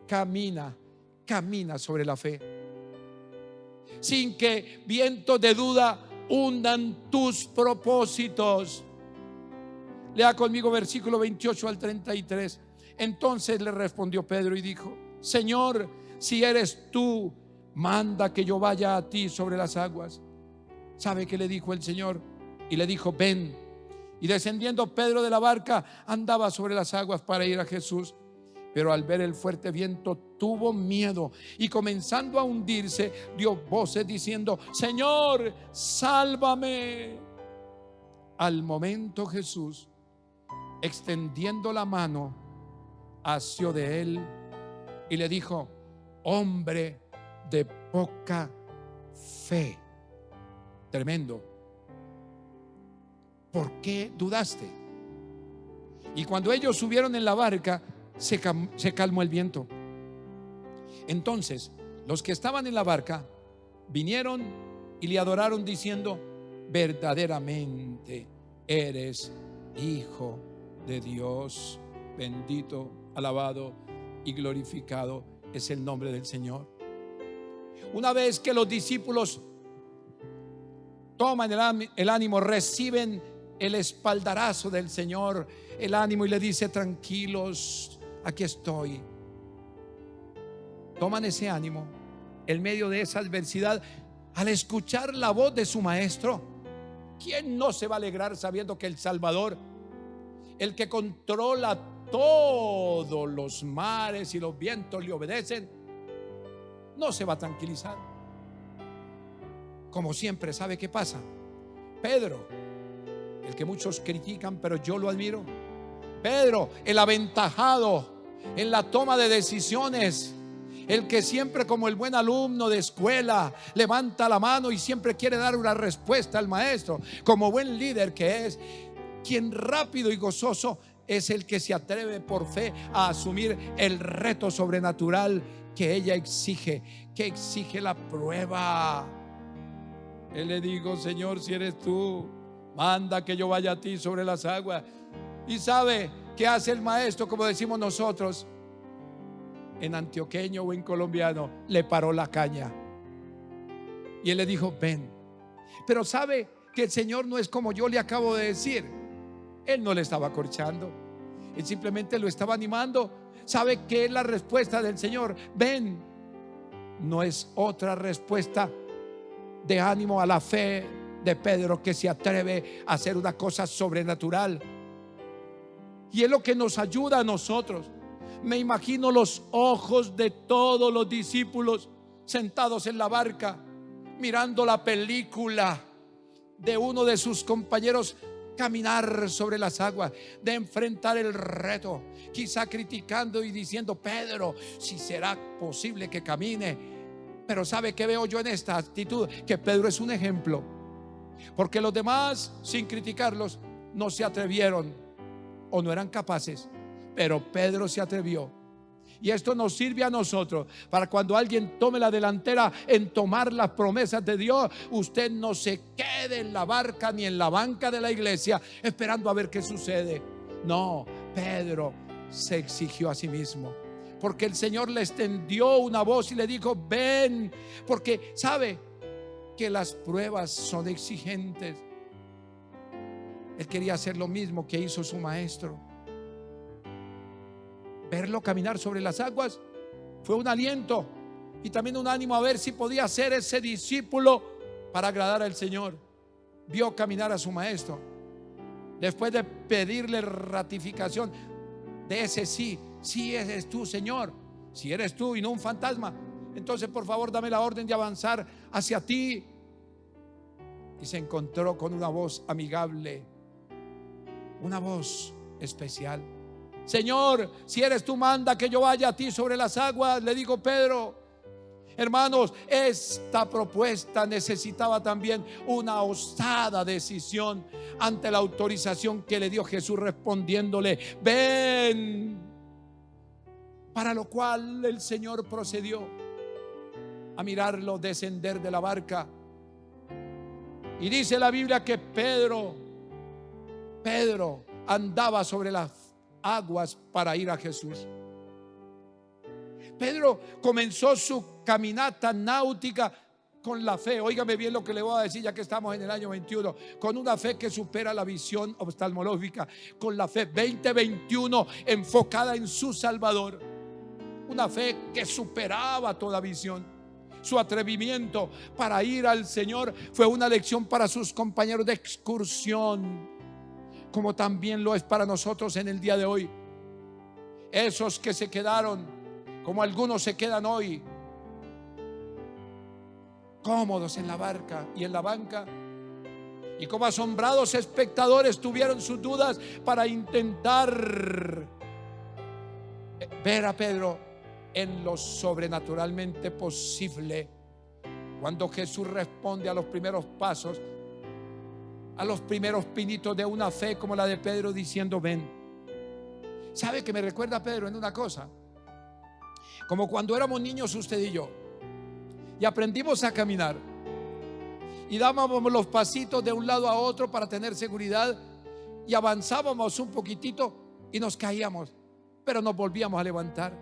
camina, camina sobre la fe, sin que vientos de duda hundan tus propósitos. Lea conmigo versículo 28 al 33. Entonces le respondió Pedro y dijo: Señor, si eres tú, manda que yo vaya a ti sobre las aguas. ¿Sabe qué le dijo el Señor? Y le dijo: ven. Y descendiendo Pedro de la barca, andaba sobre las aguas para ir a Jesús. Pero al ver el fuerte viento tuvo miedo y, comenzando a hundirse, dio voces diciendo: Señor, sálvame. Al momento Jesús, extendiendo la mano, asió de él y le dijo: hombre de poca fe. Tremendo. ¿Por qué dudaste? Y cuando ellos subieron en la barca, se calmó el viento. Entonces los que estaban en la barca vinieron y le adoraron diciendo: verdaderamente eres Hijo de Dios. Bendito, alabado y glorificado es el nombre del Señor. Una vez que los discípulos toman el ánimo, reciben el espaldarazo del Señor, el ánimo, y le dice: tranquilos, aquí estoy. Toman ese ánimo en medio de esa adversidad al escuchar la voz de su maestro. ¿Quién no se va a alegrar sabiendo que el Salvador, el que controla todos los mares y los vientos, le obedecen? No se va a tranquilizar. Como siempre, ¿sabe qué pasa? Pedro, el que muchos critican, pero yo lo admiro. Pedro, el aventajado en la toma de decisiones, el que siempre, como el buen alumno de escuela, levanta la mano y siempre quiere dar una respuesta al maestro, como buen líder que es, quien rápido y gozoso es el que se atreve por fe a asumir el reto sobrenatural que ella exige, que exige la prueba. Él le dijo: Señor, si eres tú, manda que yo vaya a ti sobre las aguas. Y sabe qué hace el maestro, como decimos nosotros en antioqueño o en colombiano: le paró la caña. Y él le dijo: ven. Pero sabe que el Señor no es como yo le acabo de decir. Él no le estaba acorchando, él simplemente lo estaba animando. ¿Sabe qué es la respuesta del Señor? Ven. No es otra respuesta de ánimo a la fe de Pedro, que se atreve a hacer una cosa sobrenatural. Y es lo que nos ayuda a nosotros. Me imagino los ojos de todos los discípulos sentados en la barca, mirando la película de uno de sus compañeros caminar sobre las aguas, de enfrentar el reto, quizá criticando y diciendo: Pedro, si será posible que camine. Pero ¿sabe qué veo yo en esta actitud? Que Pedro es un ejemplo, porque los demás, sin criticarlos, no se atrevieron o no eran capaces, pero Pedro se atrevió. Y esto nos sirve a nosotros para cuando alguien tome la delantera en tomar las promesas de Dios, usted no se quede en la barca ni en la banca de la iglesia esperando a ver qué sucede. No, Pedro se exigió a sí mismo, porque el Señor le extendió una voz y le dijo: ven, porque sabe que las pruebas son exigentes. Él quería hacer lo mismo que hizo su maestro. Verlo caminar sobre las aguas fue un aliento y también un ánimo a ver si podía ser ese discípulo para agradar al Señor. Vio caminar a su maestro. Después de pedirle ratificación de ese sí, sí eres tú, Señor, si eres tú y no un fantasma, entonces por favor dame la orden de avanzar hacia ti. Y se encontró con una voz amigable, una voz especial. Señor, si eres tú, manda que yo vaya a ti sobre las aguas, le digo Pedro. Hermanos, esta propuesta necesitaba también una osada decisión ante la autorización que le dio Jesús respondiéndole: ven. Para lo cual el Señor procedió a mirarlo descender de la barca. Y dice la Biblia que Pedro andaba sobre las aguas para ir a Jesús. Pedro comenzó su caminata náutica con la fe. Óigame bien lo que le voy a decir, ya que estamos en el año 21, con una fe que supera la visión oftalmológica, con la fe 2021 enfocada en su Salvador, una fe que superaba toda visión. Su atrevimiento para ir al Señor fue una lección para sus compañeros de excursión, como también lo es para nosotros en el día de hoy. Esos que se quedaron, como algunos se quedan hoy, cómodos en la barca y en la banca, y como asombrados espectadores tuvieron sus dudas para intentar ver a Pedro en lo sobrenaturalmente posible. Cuando Jesús responde a los primeros pasos, a los primeros pinitos de una fe como la de Pedro, diciendo: ven. ¿Sabe que me recuerda a Pedro en una cosa? Como cuando éramos niños usted y yo, y aprendimos a caminar y dábamos los pasitos de un lado a otro para tener seguridad, y avanzábamos un poquitito y nos caíamos, pero nos volvíamos a levantar,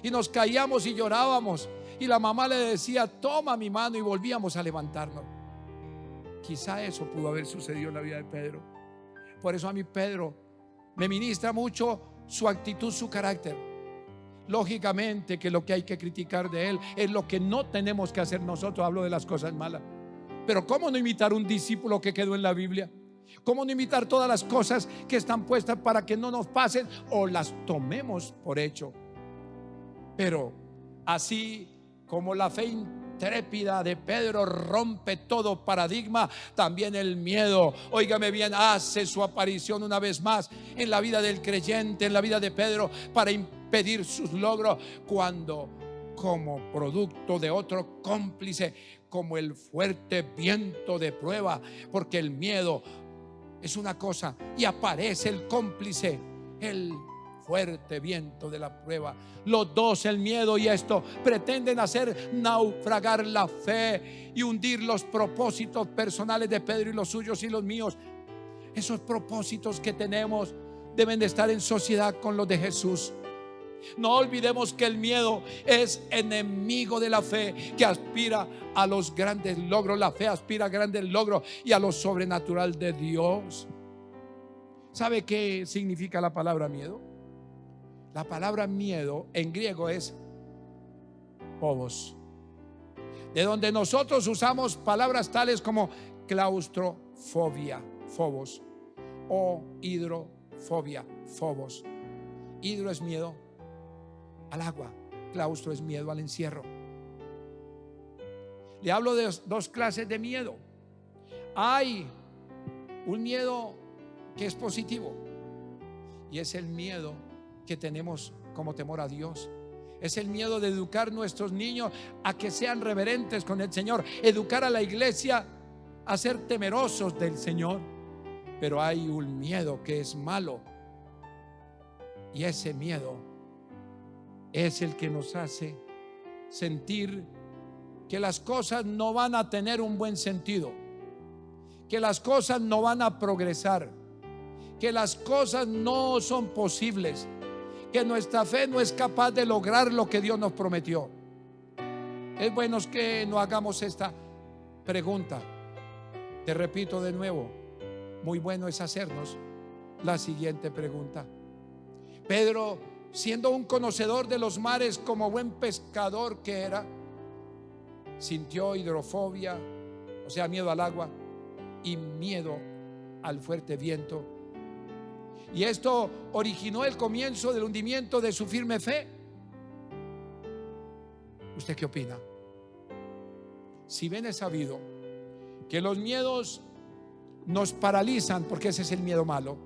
y nos caíamos y llorábamos, y la mamá le decía: toma mi mano, y volvíamos a levantarnos. Quizá eso pudo haber sucedido en la vida de Pedro. Por eso a mí Pedro me ministra mucho su actitud, su carácter. Lógicamente que lo que hay que criticar de él es lo que no tenemos que hacer nosotros. Hablo de las cosas malas. Pero ¿cómo no imitar un discípulo que quedó en la Biblia? ¿Cómo no imitar todas las cosas que están puestas para que no nos pasen o las tomemos por hecho? Pero así como la fe intrépida de Pedro rompe todo paradigma, también el miedo, óigame bien, hace su aparición una vez más en la vida del creyente, en la vida de Pedro, para impedir sus logros, cuando como producto de otro cómplice, como el fuerte viento de prueba, porque el miedo es una cosa y aparece el cómplice, el fuerte viento de la prueba. Los dos, el miedo y esto, pretenden hacer naufragar la fe y hundir los propósitos personales de Pedro y los suyos y los míos. Esos propósitos que tenemos deben de estar en sociedad con los de Jesús. No olvidemos que el miedo es enemigo de la fe, que aspira a los grandes logros. La fe aspira a grandes logros y a lo sobrenatural de Dios. ¿Sabe qué significa la palabra miedo? La palabra miedo en griego es phobos, de donde nosotros usamos palabras tales como claustrofobia, phobos, o hidrofobia, phobos. Hidro es miedo al agua, claustro es miedo al encierro. Le hablo de dos clases de miedo. Hay un miedo que es positivo, y es el miedo que tenemos como temor a Dios. Es el miedo de educar a nuestros niños a que sean reverentes con el Señor, educar a la iglesia a ser temerosos del Señor. Pero hay un miedo que es malo, y ese miedo es el que nos hace sentir que las cosas no van a tener un buen sentido, que las cosas no van a progresar, que las cosas no son posibles, que nuestra fe no es capaz de lograr lo que Dios nos prometió. Es bueno que no hagamos esta pregunta. Te repito de nuevo, muy bueno es hacernos la siguiente pregunta. Pedro, siendo un conocedor de los mares, como buen pescador que era, sintió hidrofobia, o sea, miedo al agua y miedo al fuerte viento. Y esto originó el comienzo del hundimiento de su firme fe. ¿Usted qué opina? Si bien es sabido que los miedos nos paralizan, porque ese es el miedo malo,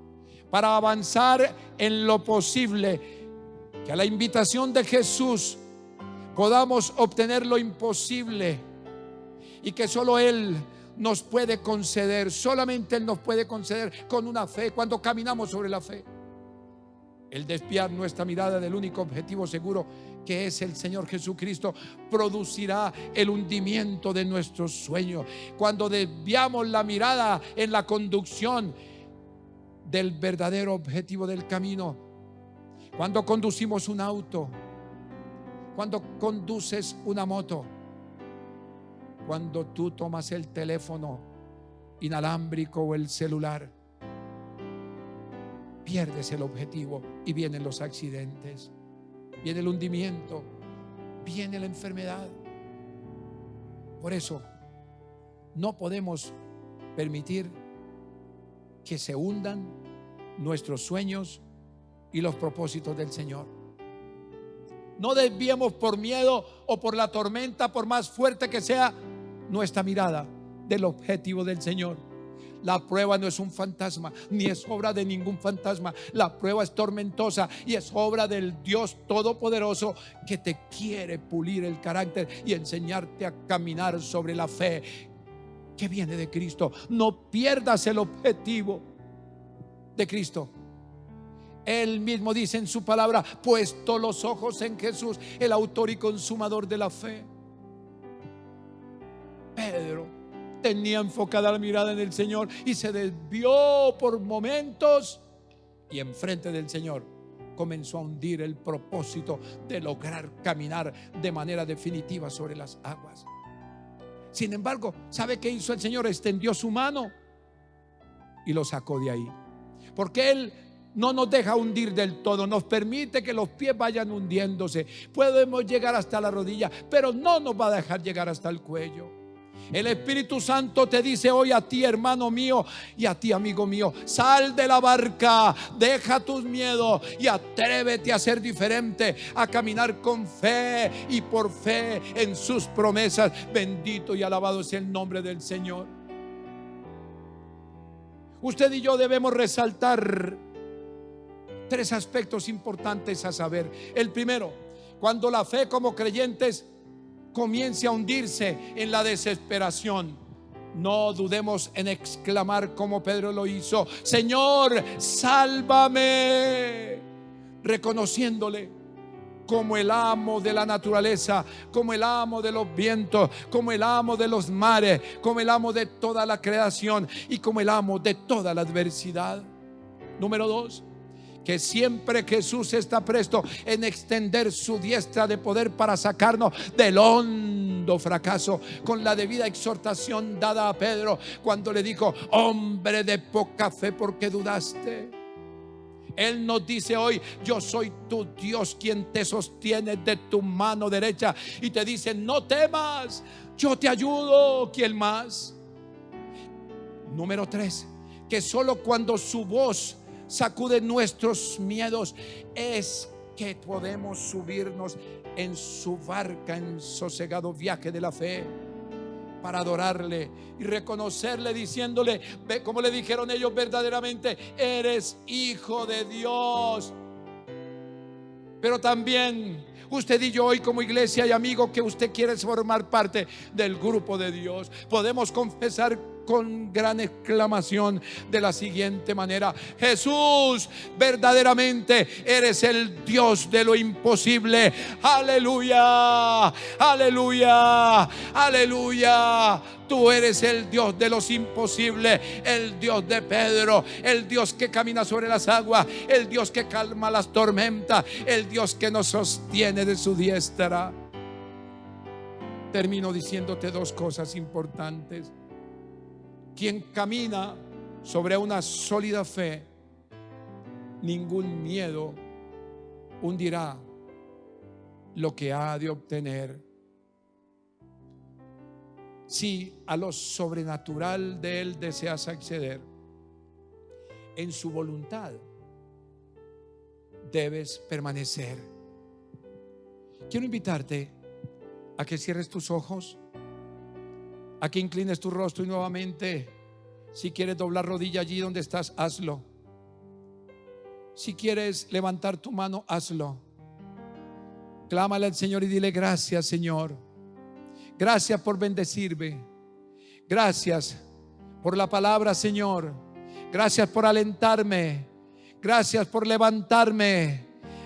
para avanzar en lo posible, que a la invitación de Jesús podamos obtener lo imposible, y que solo Él nos puede conceder, solamente Él nos puede conceder con una fe, cuando caminamos sobre la fe, el desviar nuestra mirada del único objetivo seguro, que es el Señor Jesucristo, producirá el hundimiento de nuestros sueños. Cuando desviamos la mirada en la conducción del verdadero objetivo del camino, cuando conducimos un auto, cuando conduces una moto, cuando tú tomas el teléfono inalámbrico o el celular, pierdes el objetivo y vienen los accidentes, viene el hundimiento, viene la enfermedad. Por eso no podemos permitir que se hundan nuestros sueños y los propósitos del Señor. No desviemos por miedo o por la tormenta, por más fuerte que sea, nuestra mirada del objetivo del Señor. La prueba no es un fantasma, ni es obra de ningún fantasma. La prueba es tormentosa y es obra del Dios Todopoderoso, que te quiere pulir el carácter y enseñarte a caminar sobre la fe que viene de Cristo. No pierdas el objetivo de Cristo. Él mismo dice en su palabra: puesto los ojos en Jesús, el autor y consumador de la fe. Pedro tenía enfocada la mirada en el Señor y se desvió por momentos, y enfrente del Señor comenzó a hundir el propósito de lograr caminar de manera definitiva sobre las aguas. Sin embargo, ¿sabe qué hizo el Señor? Extendió su mano y lo sacó de ahí, porque Él no nos deja hundir del todo, nos permite que los pies vayan hundiéndose. Podemos llegar hasta la rodilla, pero no nos va a dejar llegar hasta el cuello. El Espíritu Santo te dice hoy a ti, hermano mío, y a ti, amigo mío: sal de la barca, deja tus miedos y atrévete a ser diferente, a caminar con fe y por fe en sus promesas. Bendito y alabado sea el nombre del Señor. Usted y yo debemos resaltar tres aspectos importantes a saber. El primero, cuando la fe como creyentes comience a hundirse en la desesperación, no dudemos en exclamar como Pedro lo hizo: Señor, sálvame, reconociéndole como el amo de la naturaleza, como el amo de los vientos, como el amo de los mares, como el amo de toda la creación y como el amo de toda la adversidad. Número dos, que siempre Jesús está presto en extender su diestra de poder para sacarnos del hondo fracaso, con la debida exhortación dada a Pedro cuando le dijo: hombre de poca fe, ¿por qué dudaste? Él nos dice hoy: yo soy tu Dios, quien te sostiene de tu mano derecha, y te dice: no temas, yo te ayudo. ¿Quién más? Número 3, que solo cuando su voz sacude nuestros miedos es que podemos subirnos en su barca en sosegado viaje de la fe, para adorarle y reconocerle, diciéndole, como le dijeron ellos, verdaderamente eres hijo de Dios. Pero también usted y yo hoy, como iglesia y amigo, que usted quiere formar parte del grupo de Dios, podemos confesar con gran exclamación de la siguiente manera: Jesús, verdaderamente eres el Dios de lo imposible. Aleluya, aleluya, aleluya. Tú eres el Dios de los imposibles, el Dios de Pedro, el Dios que camina sobre las aguas, el Dios que calma las tormentas, el Dios que nos sostiene de su diestra. Termino diciéndote dos cosas importantes. Quien camina sobre una sólida fe, ningún miedo hundirá lo que ha de obtener. Si a lo sobrenatural de Él deseas acceder, en su voluntad debes permanecer. Quiero invitarte a que cierres tus ojos, a que inclines tu rostro, y nuevamente, si quieres doblar rodilla allí donde estás, hazlo. Si quieres levantar tu mano, hazlo. Clámale al Señor y dile: gracias, Señor. Gracias por bendecirme. Gracias por la palabra, Señor. Gracias por alentarme. Gracias por levantarme.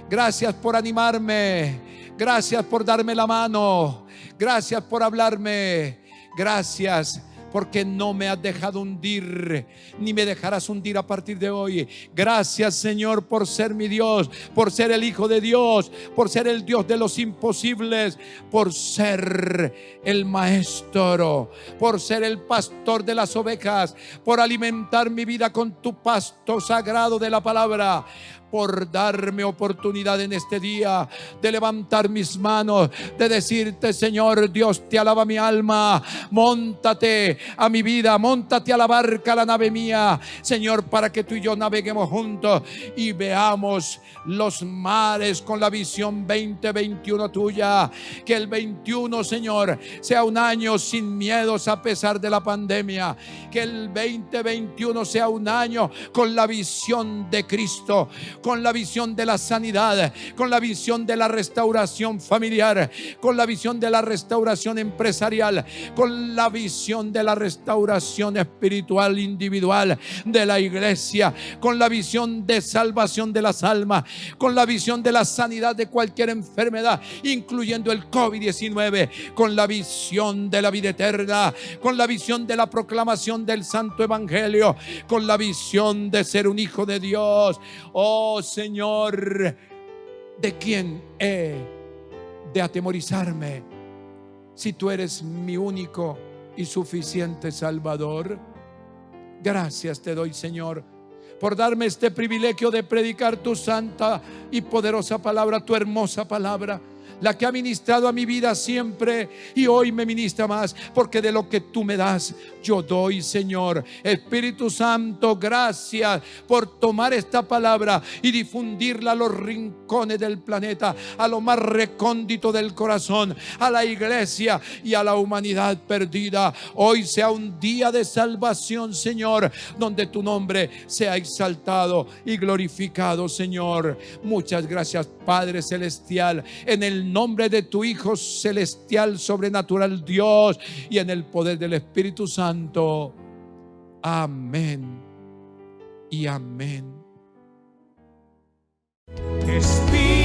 Gracias por animarme. Gracias por darme la mano. Gracias por hablarme. Gracias porque no me has dejado hundir, ni me dejarás hundir a partir de hoy. Gracias, Señor, por ser mi Dios, por ser el Hijo de Dios, por ser el Dios de los imposibles, por ser el Maestro, por ser el pastor de las ovejas, por alimentar mi vida con tu pasto sagrado de la palabra, por darme oportunidad en este día de levantar mis manos, de decirte: Señor Dios, te alaba mi alma. Móntate a mi vida, móntate a la barca, a la nave mía, Señor, para que tú y yo naveguemos juntos y veamos los mares con la visión 2021 tuya. Que el 21, Señor, sea un año sin miedos a pesar de la pandemia. Que el 2021 sea un año con la visión de Cristo, con la visión de la sanidad, con la visión de la restauración familiar, con la visión de la restauración empresarial, con la visión de la restauración espiritual individual de la iglesia, con la visión de salvación de las almas, con la visión de la sanidad de cualquier enfermedad, incluyendo el COVID-19, con la visión de la vida eterna, con la visión de la proclamación del Santo Evangelio, con la visión de ser un hijo de Dios. Oh Señor, ¿de quién he de atemorizarme si tú eres mi único y suficiente Salvador? Gracias te doy, Señor, por darme este privilegio de predicar tu santa y poderosa palabra, tu hermosa palabra, la que ha ministrado a mi vida siempre y hoy me ministra más, porque de lo que tú me das yo doy, Señor. Espíritu Santo, gracias por tomar esta palabra y difundirla a los rincones del planeta, a lo más recóndito del corazón, a la iglesia y a la humanidad perdida. Hoy sea un día de salvación, Señor, donde tu nombre sea exaltado y glorificado, Señor. Muchas gracias, Padre Celestial, en el nombre de tu Hijo celestial, sobrenatural Dios, y en el poder del Espíritu Santo. Amén y amén. Espíritu